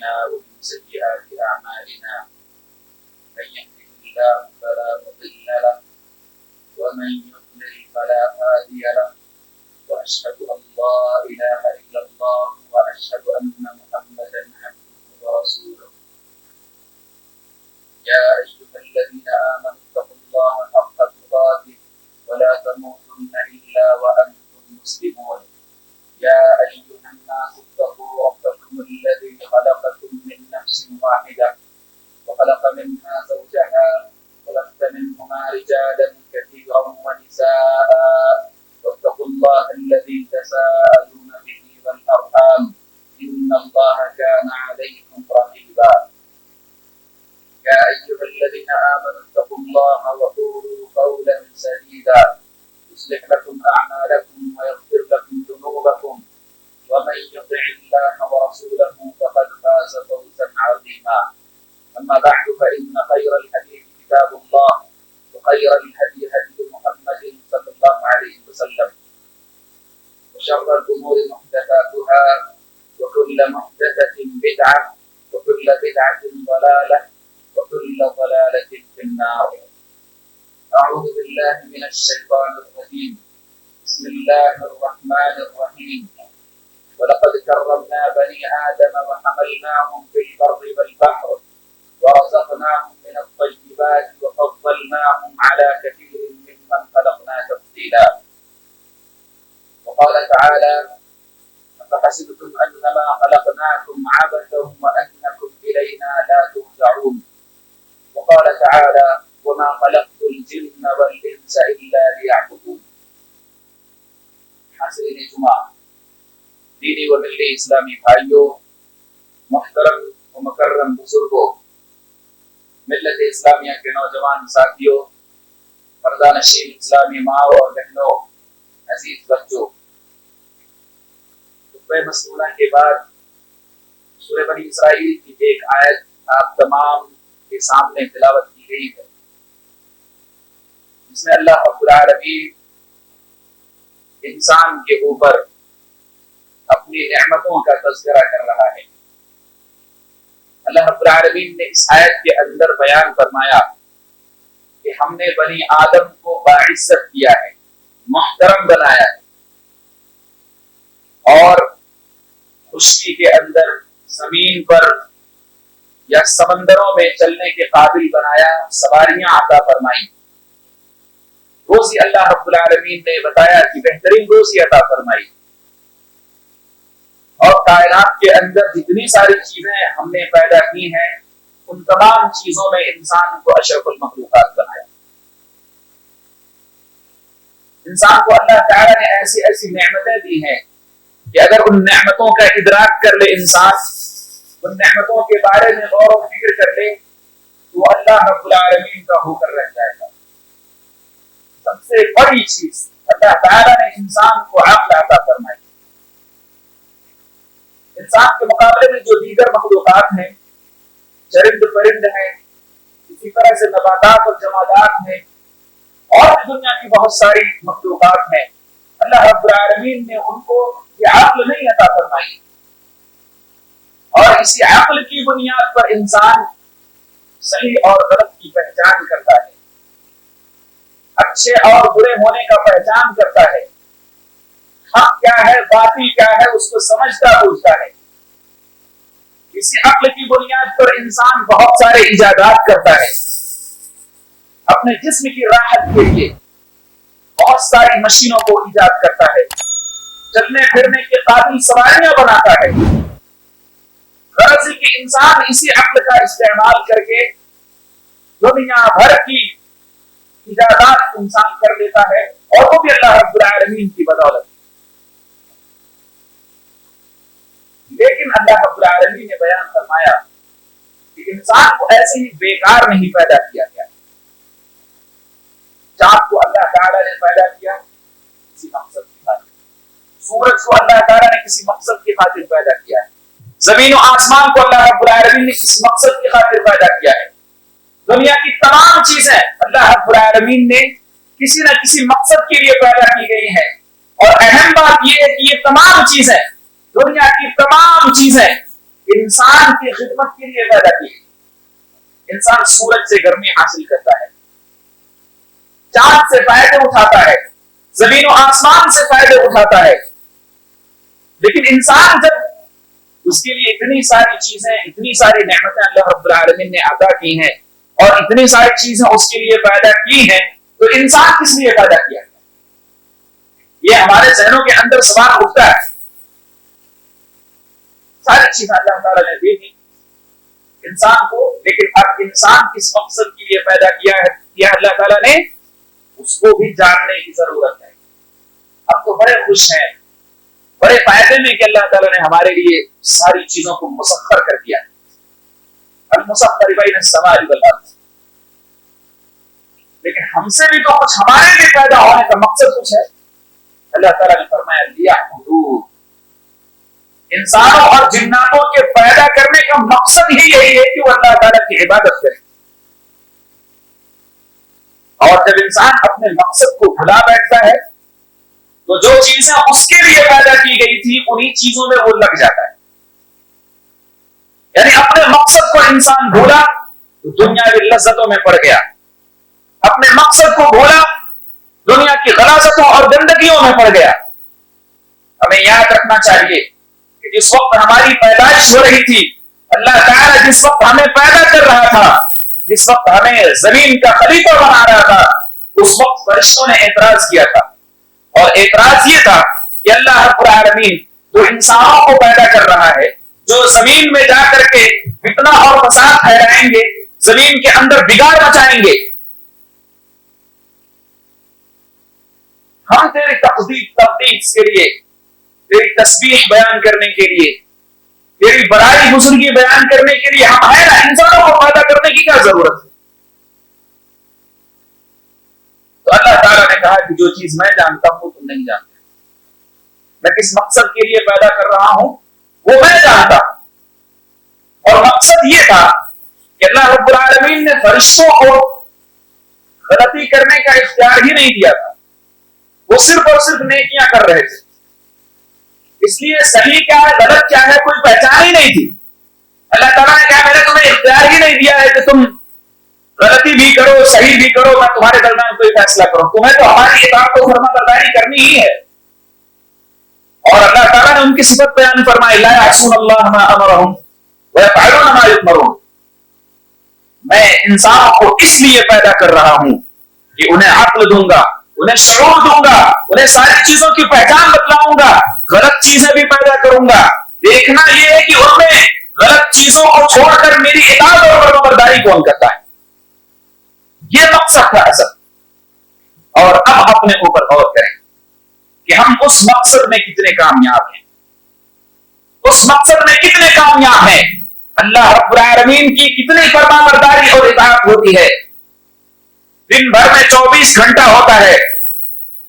أنفسنا ومن سيئات أعمالنا من يهده الله فلا مضل له ومن يضلل فلا هادي له وأشهد أن لا إله إلا الله وأشهد أن محمدا عبده ورسوله يا أيها الذين آمنوا اتقوا الله حق تقاته ولا تموتن إلا وأنتم مسلمون يا أيها الناس اتقوا ربكم الذي خلقكم من نفس واحدة وخلق منها زوجها وبث منهما رجالا كثيرا ونساء واتقوا الله الذي تساءلون به والأرحام إن الله كان عليكم رقيبا يا أيها الذين آمنوا اتقوا الله وقولوا قولا سديدا يصلح لكم أعمالكم ويغفر لكم ذنوبكم ومن يطع الله ورسوله فقد فاز فوزا عظيما أما بعد فإن خير الحديث كتاب الله وخير الهدي هدي محمد صلى الله عليه وسلم وشر الأمور محدثاتها وكل محدثة بدعة وكل بدعة ضلالة وكل ضلالة في النار أعوذ بالله من الشيطان الرجيم بسم الله الرحمن الرحيم ولقد كرمنا بني آدم وحملناهم في البر والبحر ورزقناهم من الطيبات وفضلناهم على كثير ممن خلقنا تفضيلا وقال تعالى أفحسبتم أنما خلقناكم عبثا وأنكم إلينا لا ترجعون وقال تعالى وما خلقت الجن والإنس إلا ليعبدون حاصلین جمعہ دینی و ملی اسلامی بھائیوں محترم و مکرم بزرگوں ملت اسلامیہ کے نوجوان ساتھیوں پردہ نشین اسلامی ماں اور بہنوں عزیز بچوں خطبہ مسنونہ کے بعد سورہ بنی اسرائیل کی ایک آیت آپ تمام کے سامنے تلاوت کی گئی ہے جس میں اللہ رب العالمین انسان کے اوپر اپنی نعمتوں کا تذکرہ کر رہا ہے۔ اللہ رب العالمین نے اس آیت کے اندر بیان فرمایا کہ ہم نے بنی آدم کو باعزت کیا ہے، محترم بنایا ہے اور خشکی کے اندر زمین پر یا سمندروں میں چلنے کے قابل بنایا، سواریاں عطا فرمائی، روزی اللہ رب العالمین نے بتایا کہ بہترین روزی عطا فرمائی، اور کائنات کے اندر جتنی ساری چیزیں ہم نے پیدا کی ہیں ان تمام چیزوں میں انسان کو اشرف المخلوقات بنایا۔ انسان کو اللہ تعالی نے ایسی ایسی نعمتیں دی ہیں کہ اگر ان نعمتوں کا ادراک کر لے انسان، ان نعمتوں کے بارے میں غور و فکر کر لے تو اللہ رب العالمین کا ہو کر رہ جائے گا۔ سب سے بڑی چیز اللہ تعالی نے انسان کو عقل عطا فرمائی۔ انسان کے مقابلے میں جو دیگر مخلوقات ہیں، چرند پرند ہیں، اسی طرح سے نباتات اور جمادات ہیں، اور بھی دنیا کی بہت ساری مخلوقات ہیں، اللہ رب العالمین نے ان کو یہ عقل نہیں عطا فرمائی، اور اسی عقل کی بنیاد پر انسان صحیح اور غلط کی پہچان کرتا ہے، اچھے اور برے ہونے کا پہچان کرتا ہے، حق کیا ہے باطل کیا ہے اس کو سمجھتا بوجھتا ہے۔ اسی عقل کی بنیاد پر انسان بہت سارے ایجادات کرتا ہے، اپنے جسم کی راحت کے لیے بہت ساری مشینوں کو ایجاد کرتا ہے، چلنے پھرنے کے قابل سواریاں بناتا ہے۔ غرض کہ انسان اسی عقل کا استعمال کر کے دنیا بھر کی ایجادات انسان کر لیتا ہے، اور وہ بھی اللہ رب العالمین کی بدولت۔ لیکن اللہ رب العالمین نے بیان فرمایا کہ انسان کو ایسے ہی بیکار نہیں پیدا کیا گیا۔ چاند کو اللہ تعالی نے پیدا کیا کسی مقصد کی خاطر، سورج کو اللہ تعالی نے کسی مقصد کی خاطر پیدا کیا ہے، زمین و آسمان کو اللہ رب العالمین نے کسی مقصد کی خاطر پیدا کیا ہے، دنیا کی تمام چیزیں اللہ رب العالمین نے کسی نہ کسی مقصد کے لیے پیدا کی گئی ہیں۔ اور اہم بات یہ ہے کہ یہ تمام چیزیں، دنیا کی تمام چیزیں انسان کی خدمت کے لیے پیدا کی ہے۔ انسان سورج سے گرمی حاصل کرتا ہے، چاند سے فائدے اٹھاتا ہے، زمین و آسمان سے فائدے اٹھاتا ہے، لیکن انسان جب اس کے لیے اتنی ساری چیزیں، اتنی ساری نعمتیں اللہ رب العالمین نے عطا کی ہیں اور اتنی ساری چیزیں اس کے لیے پیدا کی ہیں، تو انسان کس لیے پیدا کیا ہے؟ یہ ہمارے ذہنوں کے اندر سوال اٹھتا ہے۔ ساری چیزیں اللہ تعالیٰ نے دی تھی انسان کو، لیکن اب انسان کس مقصد کے لیے پیدا کیا ہے اللہ تعالیٰ نے، اس کو بھی جاننے کی ضرورت ہے۔ اب تو بڑے خوش ہیں، بڑے فائدے میں کہ اللہ تعالیٰ نے ہمارے لیے ساری چیزوں کو مسخر کر دیا ہے، المسخر بین السماء والارض، لیکن ہم سے بھی تو کچھ، ہمارے بھی پیدا ہونے کا مقصد کچھ ہے۔ اللہ تعالیٰ نے فرمایا لیعبدون، انسانوں اور جناتوں کے پیدا کرنے کا مقصد ہی یہی ہے کہ وہ اللہ تعالیٰ کی عبادت کرے، اور جب انسان اپنے مقصد کو بھلا بیٹھتا ہے تو جو چیزیں اس کے لیے پیدا کی گئی تھی انہی چیزوں میں وہ لگ جاتا ہے۔ یعنی اپنے مقصد کو انسان بھولا تو دنیاوی لذتوں میں پڑ گیا، اپنے مقصد کو بھولا دنیا کی غلاظتوں اور گندگیوں میں پڑ گیا۔ ہمیں یاد رکھنا چاہیے کہ جس وقت ہماری پیدائش ہو رہی تھی، اللہ تعالیٰ جس وقت ہمیں پیدا کر رہا تھا، جس وقت ہمیں زمین کا خلیفہ بنا رہا تھا، اس وقت فرشتوں نے اعتراض کیا تھا، اور اعتراض یہ تھا کہ اللہ رب العالمین جو انسانوں کو پیدا کر رہا ہے، جو زمین میں جا کر کے فتنہ اور فساد پھیلائیں گے، زمین کے اندر بگاڑ مچائیں گے، ہم تیری تقدیس کے لیے، تیری تسبیح بیان کرنے کے لیے، تیری بڑائی بزرگی بیان کرنے کے لیے ہم ہیں نا، انسانوں کو پیدا کرنے کی کیا ضرورت ہے؟ تو اللہ تعالیٰ نے کہا کہ جو چیز میں جانتا ہوں تم نہیں جانتے، میں کس مقصد کے لیے پیدا کر رہا ہوں وہ میں جانتا ہوں۔ اور مقصد یہ تھا کہ اللہ رب العالمین نے فرشتوں کو غلطی کرنے کا اختیار ہی نہیں دیا تھا، وہ صرف اور صرف نیکیاں کر رہے تھے، اس لیے صحیح کیا ہے غلط کیا ہے کوئی پہچان ہی نہیں تھی۔ اللہ تعالیٰ نے کہا میں نے تمہیں اختیار ہی نہیں دیا ہے کہ تم غلطی بھی کرو صحیح بھی کرو، میں تمہارے درمیان کوئی فیصلہ کروں، تمہیں تو ہماری اطاعت و فرما برداری کرنی ہی ہے۔ اور اللہ تعالیٰ نے ان کی صفت بیان فرمائی لا یعصون اللہ ما امرهم ویفعلون ما یؤمرون، میں انسانوں کو اس لیے پیدا کر رہا ہوں کہ انہیں عقل دوں گا، انہیں شعور دوں گا، انہیں ساری چیزوں کی پہچان بتلاؤں گا، غلط چیزیں بھی پیدا کروں گا، دیکھنا یہ ہے کہ ان میں غلط چیزوں کو چھوڑ کر میری اطاعت اور فرما برداری کون کرتا ہے، یہ مقصد تھا اصل۔ اور اب اپنے اوپر غور کریں کہ ہم اس مقصد میں کتنے کامیاب ہیں، اس مقصد میں کتنے کامیاب ہیں، اللہ رب العالمین کی کتنی فرما برداری اور اطاعت ہوتی ہے۔ دن بھر میں 24 گھنٹہ ہوتا ہے،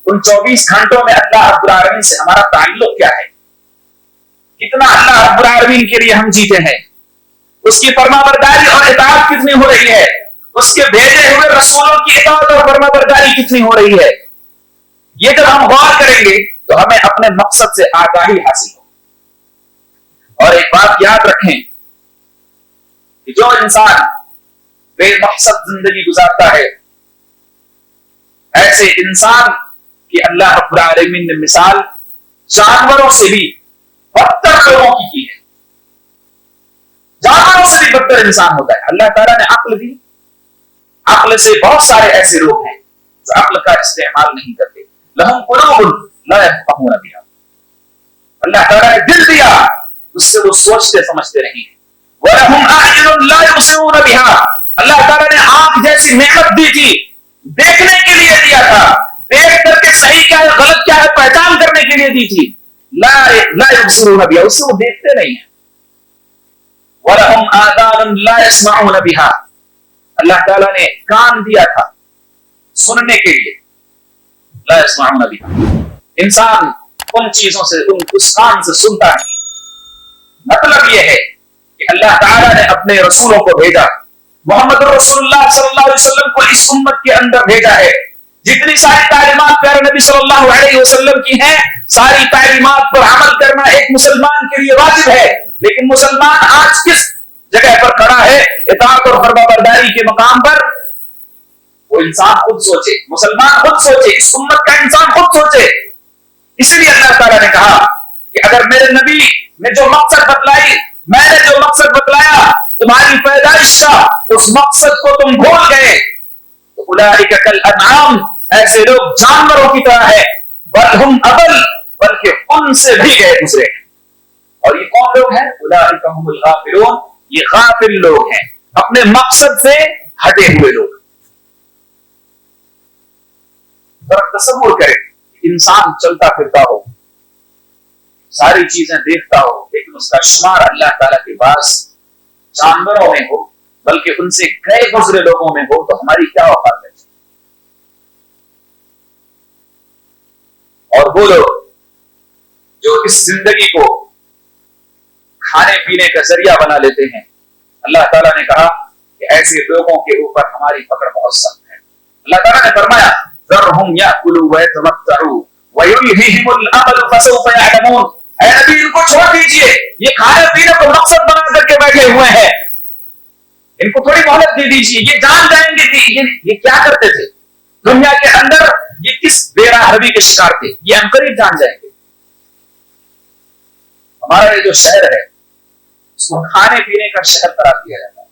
ان 24 گھنٹوں میں اللہ رب العالمین سے ہمارا تعلق کیا ہے، کتنا اللہ رب العالمین کے لیے ہم جیتے ہیں، اس کی فرما برداری اور اطاعت کتنی ہو رہی ہے، اس کے بھیجے ہوئے رسولوں کی اطاعت اور فرما برداری کتنی ہو رہی ہے۔ یہ جب ہم غور کریں گے تو ہمیں اپنے مقصد سے آگاہی حاصل ہو۔ اور ایک بات یاد رکھیں کہ جو انسان بے مقصد زندگی گزارتا ہے، ایسے انسان کی اللہ رب العالمین نے مثال جانوروں سے بھی بدتر لوگوں کی ہے۔ جانوروں سے بھی بدتر انسان ہوتا ہے۔ اللہ تعالیٰ نے عقل دی، عقل سے بہت سارے ایسے لوگ ہیں جو عقل کا استعمال نہیں کرتے، لہم قلوب لا یفقہون بہا، اللہ تعالیٰ نے دل دیا اس سے وہ سوچتے سمجھتے نہیں ہیں، وَلَهُمْ أَعْيُنٌ لَا يُبْصِرُونَ بِهَا، اللہ تعالیٰ نے آنکھ جیسی نعمت دی تھی، دیکھنے کے لیے دیا تھا، دیکھ کر کے صحیح کیا ہے غلط کیا ہے پہچان کرنے کے لیے دی تھی، لا يُبْصِرُونَ بِهَا، اس سے وہ دیکھتے نہیں ہیں، وَلَهُمْ آذَانٌ لَا يَسْمَعُونَ بِهَا، اللہ تعالیٰ نے کان دیا تھا سننے کے لیے، لا يسمعون بها، انسان ان چیزوں سے اس کان سے سنتا نہیں۔ مطلب یہ ہے کہ اللہ تعالیٰ نے اپنے رسولوں کو بھیجا، محمد رسول اللہ صلی اللہ علیہ وسلم کو اس امت کے اندر بھیجا ہے، جتنی ساری تعلیمات پیارے نبی صلی اللہ علیہ وسلم کی ہیں، ساری تعلیمات پر عمل کرنا ایک مسلمان کے لیے واجب ہے، لیکن مسلمان آج کس جگہ پر کھڑا ہے اطاعت اور فرما برداری کے مقام پر؟ وہ انسان خود سوچے، مسلمان خود سوچے، اس امت کا انسان خود سوچے۔ اسی لیے اللہ تعالیٰ نے کہا کہ اگر میرے نبی نے جو مقصد بتلائی، میں نے جو مقصد بتلایا تمہاری پیدائش کا، اس مقصد کو تم بھول گئے تو اولئک کالانعام، ایسے لوگ جانوروں کی طرح ہے، بل ہم اضل، بلکہ ان سے بھی گئے گزرے۔ اور یہ کون لوگ ہیں؟ اولئک هم الغافلون، یہ غافل لوگ ہیں، اپنے مقصد سے ہٹے ہوئے لوگ۔ ذرا تصور کریں، انسان چلتا پھرتا ہو، ساری چیزیں دیکھتا ہو، لیکن اس کا شمار اللہ تعالیٰ کے پاس جانوروں میں ہو، بلکہ ان سے گئے گزرے لوگوں میں ہو، تو ہماری کیا اوقات ہے؟ اور وہ لوگ جو اس زندگی کو کھانے پینے کا ذریعہ بنا لیتے ہیں، اللہ تعالیٰ نے کہا کہ ایسے لوگوں کے اوپر ہماری پکڑ بہت سخت ہے۔ اللہ تعالیٰ نے فرمایا ذرهم يأكلوا ويتمتعوا ويلههم الأمل فسوف يعلمون، اے نبی ان کو چھوڑ دیجئے، یہ کھانے پینے کو مقصد بنا کر کے بیٹھے ہوئے ہیں، ان کو تھوڑی مہلت دے دیجئے، یہ جان جائیں گے کہ یہ کیا کرتے تھے دنیا کے اندر، یہ کس بے راہبی کے شکار تھے، یہ عنقریب جان جائیں گے۔ ہمارا یہ جو شہر ہے اس کو کھانے پینے کا شہر قرار دیا جاتا ہے۔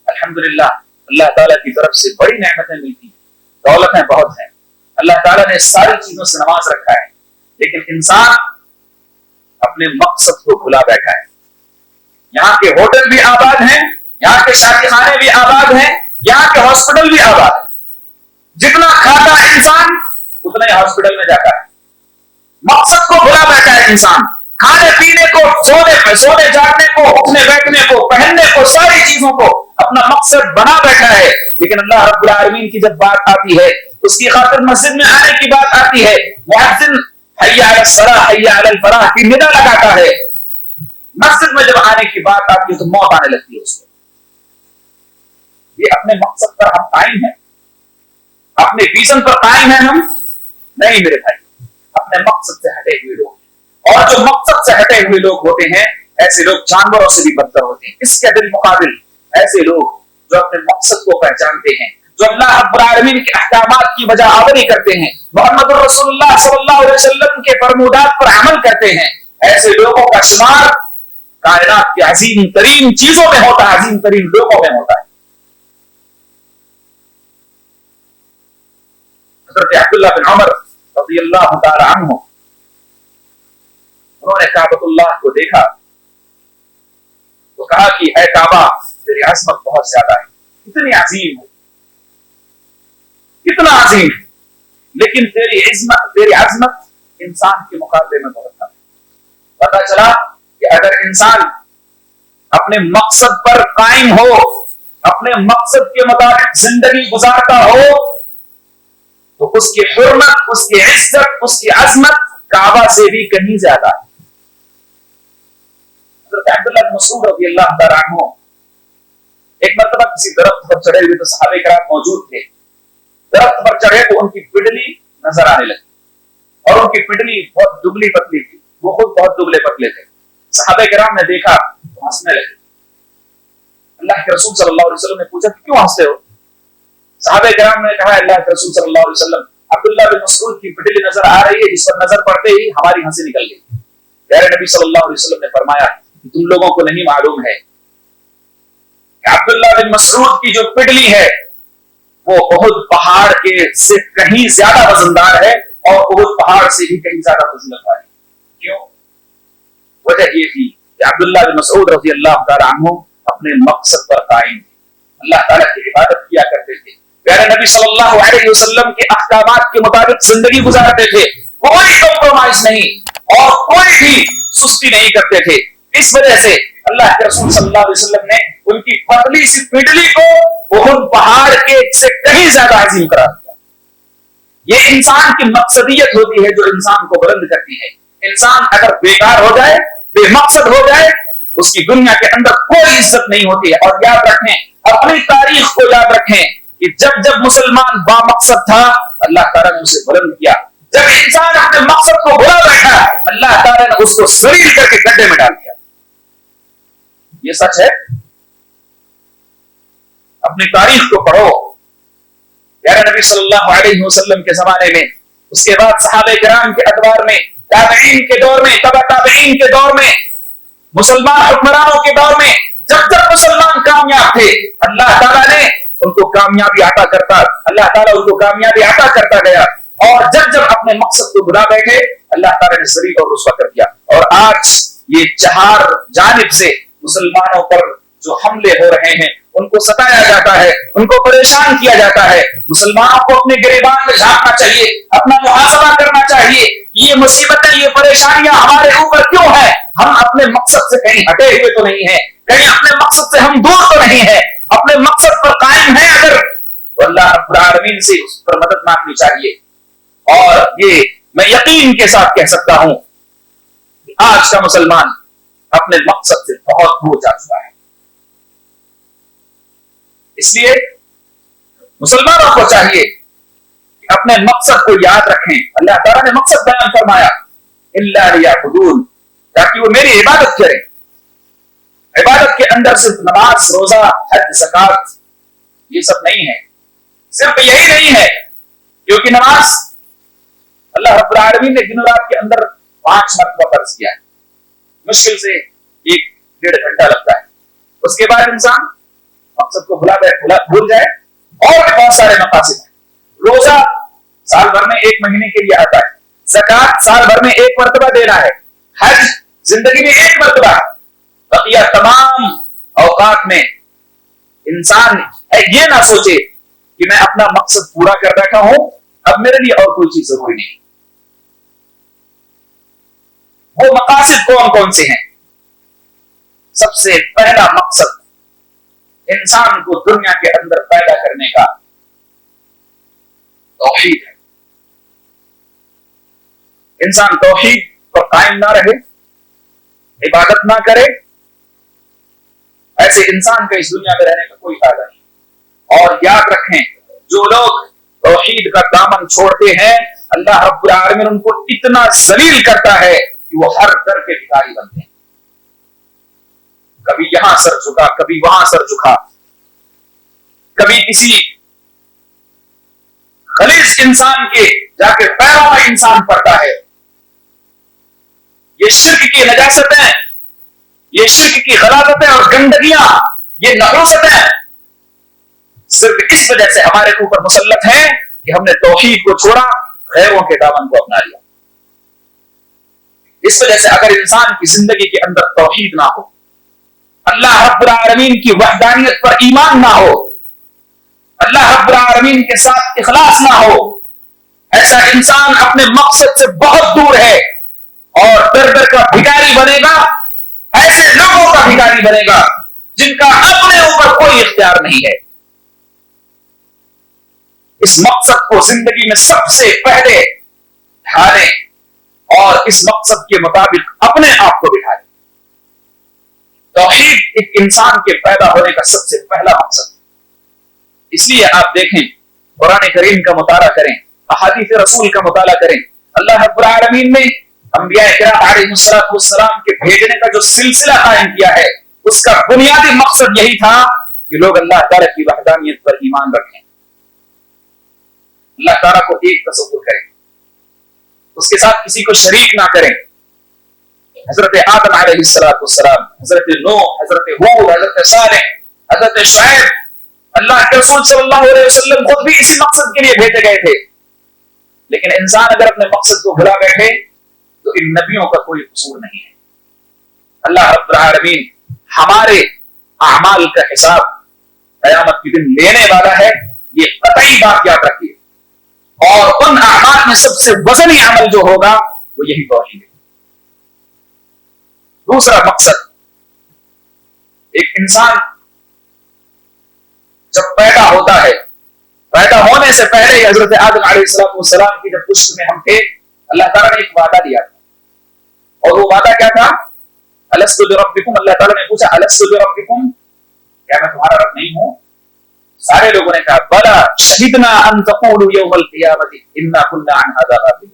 الحمدللہ اللہ تعالیٰ کی طرف سے بڑی نعمتیں ملتی ہیں، دولتیں بہت ہیں، اللہ تعالیٰ نے ساری چیزوں سے نواز رکھا ہے، لیکن انسان اپنے مقصد کو بھلا بیٹھا ہے۔ یہاں کے ہوٹل بھی آباد ہیں، یہاں کے شادی خانے بھی آباد ہیں، یہاں کے ہاسپٹل بھی آباد ہیں، جتنا کھاتا ہے انسان اتنا ہی ہاسپٹل میں جاتا ہے۔ مقصد کو بھلا بیٹھا ہے انسان، کھانے پینے کو، سونے جاگنے کو، اٹھنے بیٹھنے کو، پہننے کو، ساری چیزوں کو اپنا مقصد بنا بیٹھا ہے، لیکن اللہ رب العالمین کی جب بات آتی ہے، اس کی خاطر مسجد میں آنے کی بات آتی ہے، مؤذن حی علی الصلاۃ حی علی الفلاح کی ندا لگاتا ہے، مسجد میں جب آنے کی بات آتی ہے تو موت آنے لگتی ہے اس کو۔ یہ اپنے مقصد پر ہم قائم ہیں، اپنے ویژن پر قائم ہیں ہم نہیں میرے بھائی، اپنے مقصد سے ہٹے ہوئے لوگ، اور جو مقصد سے ہٹے ہوئے لوگ ہوتے ہیں ایسے لوگ جانوروں سے بھی بدتر ہوتے ہیں۔ اس کے بالمقابل ایسے لوگ جو اپنے مقصد کو پہچانتے ہیں، جو اللہ رب العالمین کے احکامات کی بجا آوری کرتے ہیں، محمد رسول اللہ صلی اللہ علیہ وسلم کے فرمودات پر عمل کرتے ہیں، ایسے لوگوں کا شمار کائنات کی عظیم ترین چیزوں میں ہوتا ہے، عظیم ترین لوگوں میں ہوتا ہے۔ حضرت عبداللہ بن عمر رضی اللہ تعالی عنہ، انہوں نے کعبۃ اللہ کو دیکھا تو کہا کہ اے کعبہ تیری عظمت بہت زیادہ ہے، اتنی عظیم ہے، اتنا عظیم ہے، لیکن تیری عظمت انسان کے مقابلے میں بہت کم ہے۔ پتا چلا کہ اگر انسان اپنے مقصد پر قائم ہو، اپنے مقصد کے مطابق زندگی گزارتا ہو تو اس کی حرمت، اس کی عزت، اس کی عظمت کعبہ سے بھی کہیں زیادہ ہے۔ حضرت عبداللہ بن مسعود رضی اللہ تعالیٰ عنہ ایک مرتبہ کسی درخت پر چڑھے ہوئے تو صحابہ کرام موجود تھے، درخت پر چڑھے تو ان کی پنڈلی نظر آنے لگی، اور ان کی پنڈلی بہت دبلی پتلی تھی، وہ خود بہت دبلے پتلے تھے۔ صحابہ کرام نے دیکھا تو ہنسنے لگے۔ اللہ کے رسول صلی اللہ علیہ وسلم نے پوچھا کہ کیوں ہنستے ہو؟ صحابہ کرام نے کہا اللہ کے رسول صلی اللہ علیہ وسلم، عبداللہ بن مسعود کی پنڈلی نظر آ رہی ہے، جس پر نظر پڑتے ہی ہماری ہنسی نکل گئی۔ پیارے نبی صلی اللہ علیہ وسلم نے فرمایا تم لوگوں کو نہیں معلوم ہے کہ عبداللہ بن مسعود کی جو پنڈلی ہے وہ احد پہاڑ کے سے کہیں زیادہ وزندار ہے، اور احد پہاڑ سے بھی کہیں زیادہ وزن ہے۔ کیوں؟ وجہ یہ تھی کہ عبداللہ بن مسعود رضی اللہ تعالی عنہ اپنے مقصد پر قائم تھے، اللہ تعالیٰ کی عبادت کیا کرتے تھے، پیارے نبی صلی اللہ علیہ وسلم کے احکامات کے مطابق زندگی گزارتے تھے، کوئی کمپرومائز نہیں اور کوئی بھی سستی نہیں کرتے تھے۔ اس وجہ سے اللہ کے رسول صلی اللہ علیہ وسلم نے ان کی پتلی سی پنڈلی کو احد پہاڑ کے سے کہیں زیادہ عظیم قرار دیا۔ یہ انسان کی مقصدیت ہوتی ہے جو انسان کو بلند کرتی ہے۔ انسان اگر بیکار ہو جائے، بے مقصد ہو جائے، اس کی دنیا کے اندر کوئی عزت نہیں ہوتی ہے۔ اور یاد رکھیں، اپنی تاریخ کو یاد رکھیں کہ جب جب مسلمان با مقصد تھا اللہ تعالیٰ نے اسے بلند کیا، جب انسان اپنے مقصد کو بھلا بیٹھا اللہ تعالیٰ نے اس کو ذلیل کر کے گڈھے میں ڈال دیا. یہ سچ ہے. اپنی تاریخ کو پڑھو. پیارے نبی صلی اللہ علیہ وسلم کے زمانے میں، اس کے بعد صحابہ کرام کے ادوار میں، تابعین کے دور میں، تبع تابعین کے دور میں، مسلمان حکمرانوں کے دور میں، جب جب مسلمان کامیاب تھے اللہ تعالیٰ نے ان کو کامیابی عطا کرتا گیا. اور جب جب اپنے مقصد کو بھلا بیٹھے اللہ تعالیٰ نے ذلیل اور رسوا کر دیا. اور آج یہ چہار جانب سے مسلمانوں پر جو حملے ہو رہے ہیں ان کو ستایا جاتا ہے، ان کو پریشان کیا جاتا ہے. مسلمانوں کو اپنے گریبان میں جھانکنا چاہیے، اپنا محاسبہ کرنا چاہیے. یہ مصیبتیں، یہ پریشانیاں ہمارے اوپر کیوں ہیں؟ ہم اپنے مقصد سے کہیں ہٹے ہوئے تو نہیں ہیں، کہیں اپنے مقصد سے ہم دور تو نہیں ہیں، اپنے مقصد پر قائم ہیں اگر تو اللہ رب العالمین سے اس پر مدد مانگنی چاہیے. اور یہ میں یقین کے ساتھ کہہ سکتا ہوں کہ آج کا مسلمان اپنے مقصد سے بہت دور جا چکا ہے. اس لیے مسلمانوں کو چاہیے کہ اپنے مقصد کو یاد رکھیں. اللہ تعالیٰ نے مقصد بیان فرمایا الا لیعبدون، تاکہ وہ میری عبادت کریں. عبادت کے اندر صرف نماز، روزہ، حج، زکات یہ سب نہیں ہے. صرف یہی نہیں ہے، کیونکہ نماز اللہ رب العالمین نے دن و رات کے اندر 5 مرتبہ فرض کیا ہے. مشکل سے 1-1.5 گھنٹہ لگتا ہے. اس کے بعد انسان مقصد کو بھول جائے. اور بھی بہت سارے مقاصد ہیں. روزہ سال بھر میں 1 مہینے کے لیے آتا ہے. زکات سال بھر میں 1 مرتبہ دینا ہے. حج زندگی میں 1 مرتبہ. بقیہ تمام اوقات میں انسان یہ نہ سوچے کہ میں اپنا مقصد پورا کر بیٹھا ہوں، اب میرے لیے اور کوئی چیز ضروری نہیں. وہ مقاصد کون کون سے ہیں؟ سب سے پہلا مقصد انسان کو دنیا کے اندر پیدا کرنے کا توحید ہے. انسان توحید پر قائم نہ رہے، عبادت نہ کرے، ایسے انسان کا اس دنیا میں رہنے کا کوئی فائدہ نہیں. اور یاد رکھیں، جو لوگ توحید کا دامن چھوڑتے ہیں اللہ رب العالمین ان کو اتنا ذلیل کرتا ہے کہ وہ ہر در کے بھکاری بنتے ہیں. کبھی یہاں سر جھکا، کبھی وہاں سر جھکا، کبھی کسی خلیص انسان کے جا کے پیروں میں انسان پڑتا ہے. یہ شرک کی نجاستیں، یہ شرک کی غلاظتیں اور گندگیاں، یہ نحوستیں صرف اس وجہ سے ہمارے اوپر مسلط ہیں کہ ہم نے توحید کو چھوڑا، غیروں کے دامن کو اپنا لیا. اس وجہ سے اگر انسان کی زندگی کے اندر توحید نہ ہو، اللہ رب العالمین کی وحدانیت پر ایمان نہ ہو، اللہ رب العالمین کے ساتھ اخلاص نہ ہو، ایسا انسان اپنے مقصد سے بہت دور ہے اور در در کا بھکاری بنے گا. ایسے لوگوں کا بھکاری بنے گا جن کا اپنے اوپر کوئی اختیار نہیں ہے. اس مقصد کو زندگی میں سب سے پہلے ڈھالیں اور اس مقصد کے مطابق اپنے آپ کو بٹھائیں. توحید ایک انسان کے پیدا ہونے کا سب سے پہلا مقصد ہے. اس لیے آپ دیکھیں، قرآن کریم کا مطالعہ کریں، احادیث رسول کا مطالعہ کریں. اللہ رب العالمین نے انبیاء کرام علیہ السلام کے بھیجنے کا جو سلسلہ قائم کیا ہے، اس کا بنیادی مقصد یہی تھا کہ لوگ اللہ تعالیٰ کی وحدانیت پر ایمان رکھیں، اللہ تعالیٰ کو ایک تصور کریں، اس کے ساتھ کسی کو شریک نہ کریں. حضرت آدم علیہ السلام، حضرت نوح، حضرت ہود، حضرت صالح، حضرت شعیب، اللہ کے رسول صلی اللہ علیہ وسلم خود بھی اسی مقصد کے لیے بھیجے گئے تھے. لیکن انسان اگر اپنے مقصد کو بھلا بیٹھے تو ان نبیوں کا کوئی قصور نہیں ہے. اللہ رب العالمین ہمارے اعمال کا حساب قیامت کے دن لینے والا ہے، یہ قطعی بات یاد رکھیے. اور ان اعمال میں سب سے وزنی عمل جو ہوگا وہ یہی توحید ہے. دوسرا مقصد، ایک انسان جب پیدا ہوتا ہے، پیدا ہونے سے پہلے ہی حضرت آدم علیہ السلام کی جب پشت میں ہم تھے، اللہ تعالیٰ نے ایک وعدہ دیا تھا. اور وہ وعدہ کیا تھا؟ الست بربکم. اللہ تعالیٰ نے پوچھا الست بربکم، کیا میں تمہارا رب نہیں ہوں؟ سارے لوگوں نے کہا بلا شہدنا ان تقولوا یوم القیامت انا کنا عن هذا غافلین.